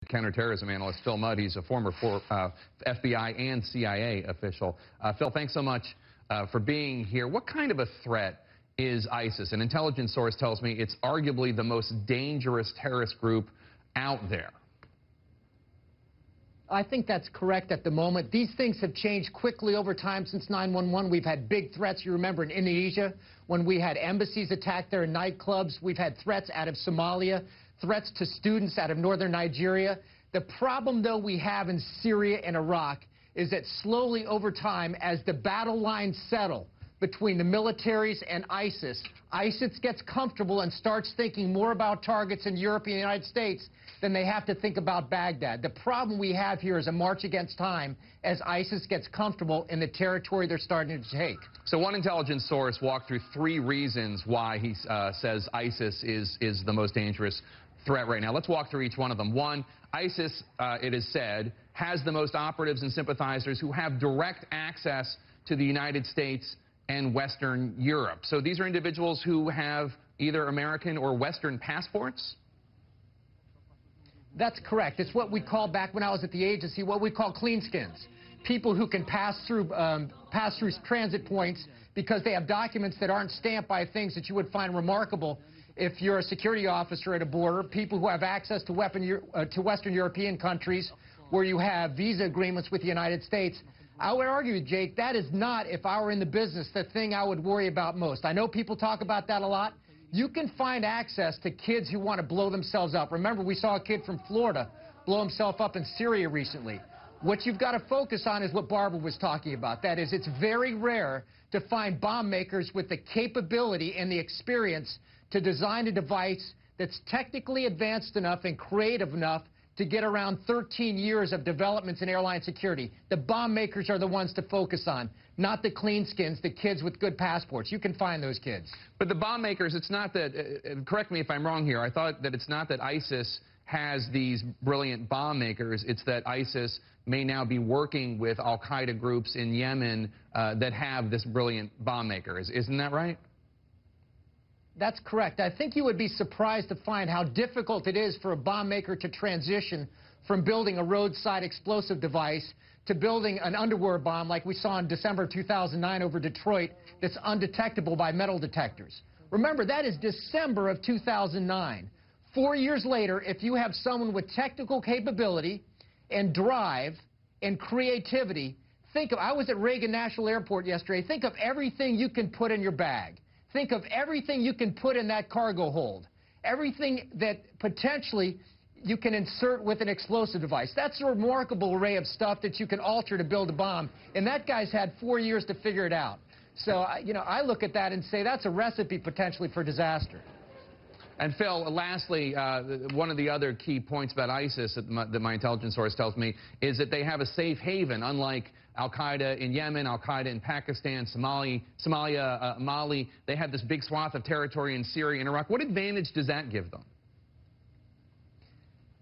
Counterterrorism analyst Phil Mudd. He's a former FBI and CIA official. Phil, thanks so much for being here. What kind of a threat is ISIS? An intelligence source tells me it's arguably the most dangerous terrorist group out there. I think that's correct at the moment. These things have changed quickly over time since 9/11. We've had big threats. You remember in Indonesia when we had embassies attacked there and nightclubs. We've had threats out of Somalia, threats to students out of northern Nigeria. The problem, though, we have in Syria and Iraq is that slowly over time, as the battle lines settle between the militaries and ISIS gets comfortable and starts thinking more about targets in Europe and the United States than they have to think about Baghdad. The problem we have here is a march against time as ISIS gets comfortable in the territory they're starting to take. So one intelligence source walked through 3 reasons why he says ISIS is the most dangerous threat right now. Let's walk through each one of them. 1, ISIS, it is said, has the most operatives and sympathizers who have direct access to the United States and Western Europe. So these are individuals who have either American or Western passports? That's correct. It's what we call, back when I was at the agency, what we call cleanskins. People who can pass through transit points because they have documents that aren't stamped by things that you would find remarkable if you're a security officer at a border. People who have access to Western European countries where you have visa agreements with the United States. I would argue, Jake, that is not, if I were in the business, the thing I would worry about most. I know people talk about that a lot. You can find access to kids who want to blow themselves up. Remember, we saw a kid from Florida blow himself up in Syria recently. What you've got to focus on is what Barbara was talking about. That is, it's very rare to find bomb makers with the capability and the experience to design a device that's technically advanced enough and creative enough to get around 13 years of developments in airline security. The bomb makers are the ones to focus on, not the cleanskins, the kids with good passports. You can find those kids. But the bomb makers, it's not that, correct me if I'm wrong here, I thought that it's not that ISIS has these brilliant bomb makers, it's that ISIS may now be working with al-Qaeda groups in Yemen that have this brilliant bomb maker. Isn't that right? That's correct. I think you would be surprised to find how difficult it is for a bomb maker to transition from building a roadside explosive device to building an underwear bomb like we saw in December 2009 over Detroit that's undetectable by metal detectors. Remember, that is December of 2009. 4 years later, if you have someone with technical capability and drive and creativity, I was at Reagan National Airport yesterday. Think of everything you can put in your bag. Think of everything you can put in that cargo hold, everything that potentially you can insert with an explosive device. That's a remarkable array of stuff that you can alter to build a bomb, and that guy's had 4 years to figure it out. So, I look at that and say that's a recipe potentially for disaster. And Phil, lastly, one of the other key points about ISIS that my intelligence source tells me is that they have a safe haven, unlike al-Qaeda in Yemen, al-Qaeda in Pakistan, Somalia, Mali. They have this big swath of territory in Syria and Iraq. What advantage does that give them?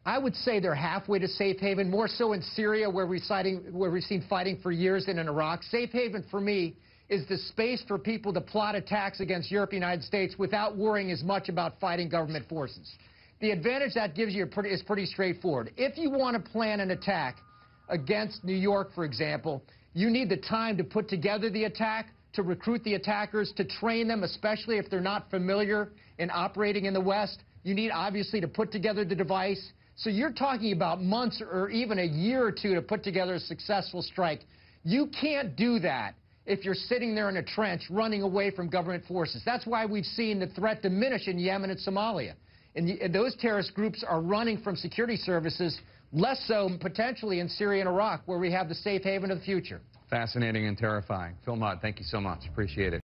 I would say they're halfway to safe haven, more so in Syria where we've seen fighting for years than in Iraq. Safe haven for me is the space for people to plot attacks against Europe and the United States without worrying as much about fighting government forces. The advantage that gives you is pretty straightforward. If you want to plan an attack against New York, for example, you need the time to put together the attack, to recruit the attackers, to train them, especially if they're not familiar in operating in the West. You need, obviously, to put together the device. So you're talking about months or even a year or 2 to put together a successful strike. You can't do that if you're sitting there in a trench running away from government forces. That's why we've seen the threat diminish in Yemen and Somalia. And those terrorist groups are running from security services, less so potentially in Syria and Iraq, where we have the safe haven of the future. Fascinating and terrifying. Phil Mudd, thank you so much. Appreciate it.